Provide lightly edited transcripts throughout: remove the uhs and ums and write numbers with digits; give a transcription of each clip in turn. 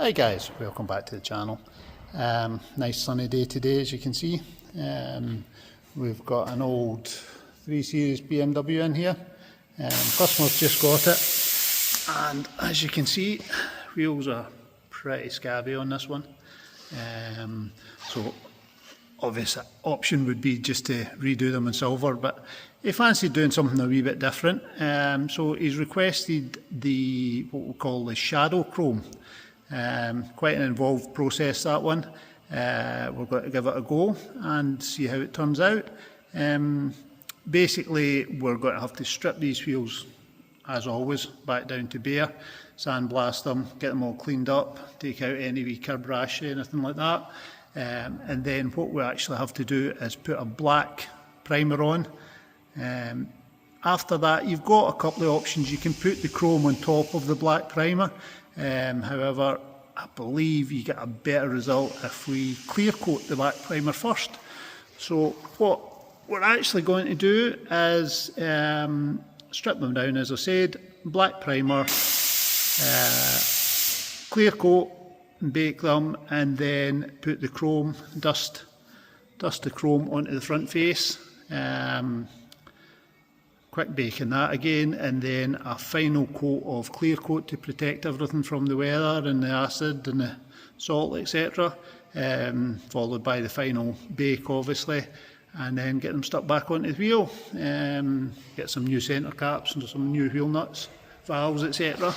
Hi guys, welcome back to the channel. Nice sunny day today, as you can see. We've got an old 3 Series BMW in here. Customer's just got it, and as you can see, wheels are pretty scabby on this one. So obvious option would be just to redo them in silver, but he fancied doing something a wee bit different. So he's requested what we call the shadow chrome. Quite an involved process, that one. We're going to give it a go and see how it turns out. Basically, we're going to have to strip these wheels, as always, back down to bare, sandblast them, get them all cleaned up, take out any wee curb rash, anything like that. And then what we actually have to do is put a black primer on. After that, you've got a couple of options. You can put the chrome on top of the black primer. However, I believe you get a better result if we clear coat the black primer first. So what we're actually going to do is strip them down, as I said, black primer, clear coat, and bake them, and then put the chrome, dust the chrome onto the front face. Quick baking that again, and then a final coat of clear coat to protect everything from the weather and the acid and the salt, etc. Followed by the final bake, obviously, and then get them stuck back onto the wheel. Get some new centre caps and some new wheel nuts, valves, etc.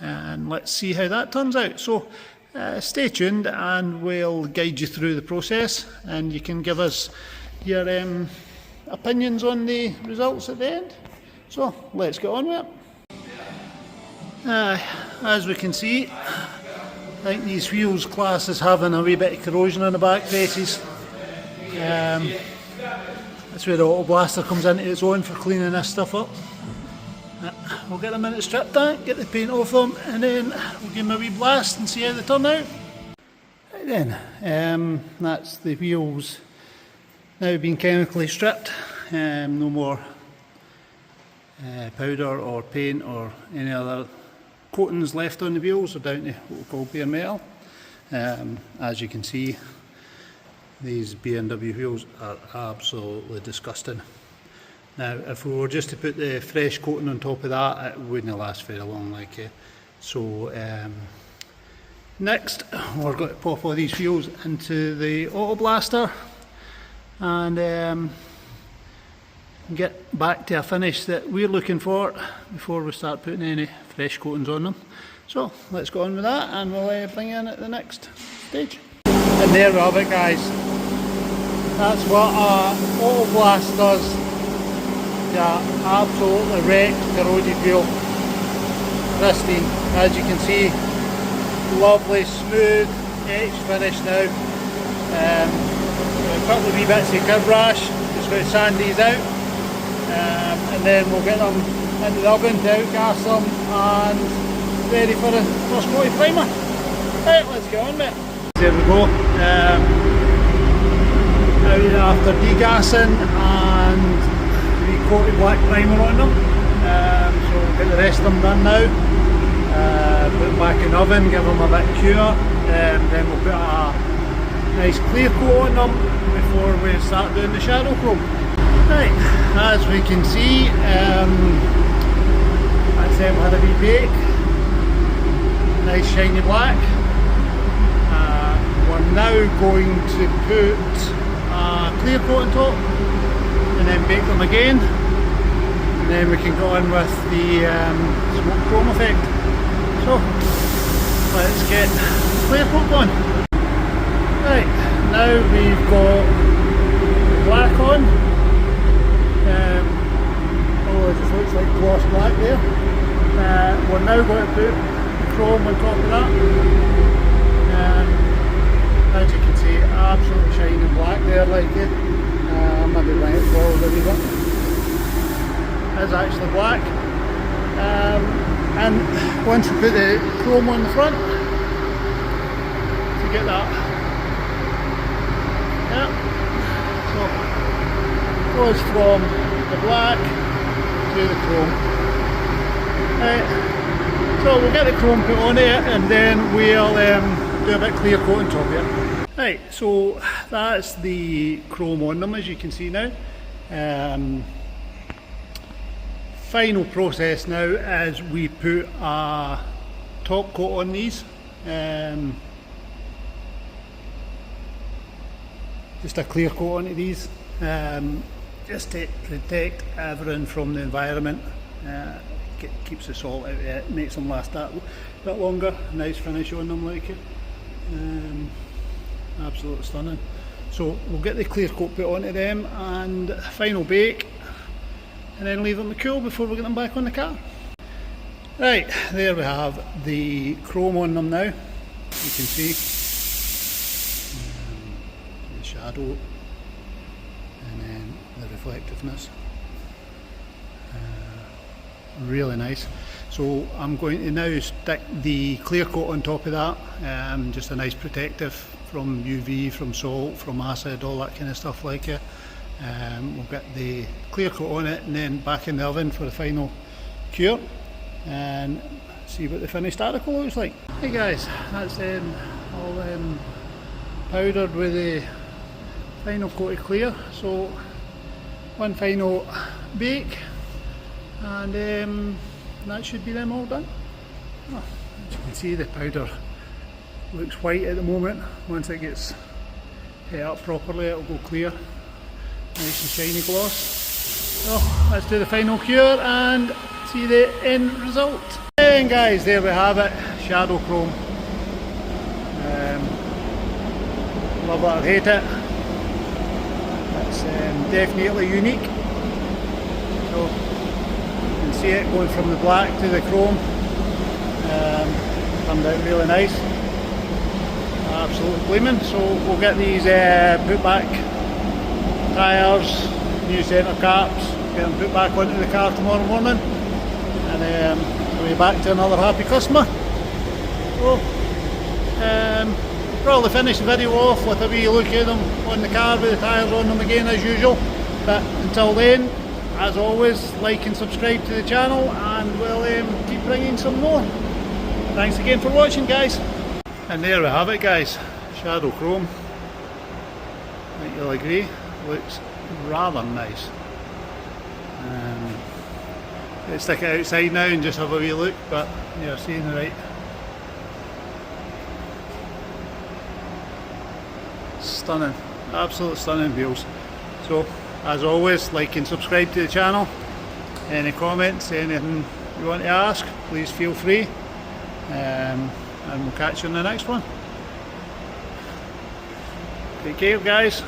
And let's see how that turns out. So stay tuned and we'll guide you through the process, and you can give us your opinions on the results at the end. So let's get on with it. As we can see, I think these wheels class as having a wee bit of corrosion on the back faces. That's where the auto blaster comes into its own for cleaning this stuff up. We'll get them into the strip tank, get the paint off them, and then we'll give them a wee blast and see how they turn out. Right then, that's the wheels now being chemically stripped. No more powder or paint or any other coatings left on the wheels. They're down to what we call bare metal. As you can see, these BMW wheels are absolutely disgusting. Now, if we were just to put the fresh coating on top of that, it wouldn't last very long. So next, we're going to pop all these wheels into the auto blaster and get back to a finish that we're looking for before we start putting any fresh coatings on them. So let's go on with that, and we'll bring you in at the next stage. And there we have it, guys. That's what a auto blast does. Yeah, absolutely wrecked corroded wheel. Pristine, as you can see, lovely, smooth, etched finish now. A couple of wee bits of curb rash, just going to sand these out, and then we'll get them into the oven to outgas them and ready for the first coat of primer. Right, let's get on with it. There we go. Now after degassing and recoated black primer on them, so we'll get the rest of them done now. Put them back in the oven, give them a bit cure, then we'll put a nice clear coat on them before we start doing the shadow chrome. Right, as we can see, that's them had a wee bake, nice shiny black. We're now going to put a clear coat on top and then bake them again, and then we can go on with the smoke chrome effect. So let's get clear coat going. Right, now we've got the black on. Oh, it just looks like gloss black there. We're now going to put the chrome on top of that. As you can see, absolutely shining black there, like it. Maybe bring it forward a wee bit. It's actually black. And once we put the chrome on the front, to get that. Yeah. So goes from the black to the chrome. Right. So we'll get the chrome put on it and then we'll do a bit clear coat on top of it. Right, so that's the chrome on them, as you can see now. Final process now is we put a top coat on these. Just a clear coat onto these, just to protect everything from the environment. Keeps the salt out of it, makes them last that bit longer. Nice finish on them, like it. Absolutely stunning. So we'll get the clear coat put onto them and final bake, and then leave them to cool before we get them back on the car. Right, there we have the chrome on them now. You can see the shadow and then the reflectiveness. Really nice. So I'm going to now stick the clear coat on top of that, just a nice protective from UV, from salt, from acid, all that kind of stuff like it. We'll get the clear coat on it and then back in the oven for the final cure and see what the finished article looks like. Hey guys, that's all powdered with the final coat of clear. So one final bake and that should be them all done. Oh, as you can see, the powder looks white at the moment. Once it gets hit up properly, it'll go clear, nice and shiny gloss. So let's do the final cure and see the end result. And guys, there we have it, shadow chrome. Love it or hate it, it's definitely unique. So you can see it going from the black to the chrome. Turned out really nice, absolutely gleaming. So we'll get these put back, tyres, new centre caps, get them put back onto the car tomorrow morning, and we'll be back to another happy customer. So probably finish the video off with a wee look at them on the car with the tyres on them again as usual, but until then, as always, like and subscribe to the channel and we'll keep bringing some more. Thanks again for watching, guys. And there we have it, guys, shadow chrome. I think you'll agree, looks rather nice. Let's stick it outside now and just have a wee look, but you're seeing the right. Stunning, absolute stunning wheels. So as always, like and subscribe to the channel. Any comments, anything you want to ask, please feel free, and we'll catch you in the next one. Take care, guys.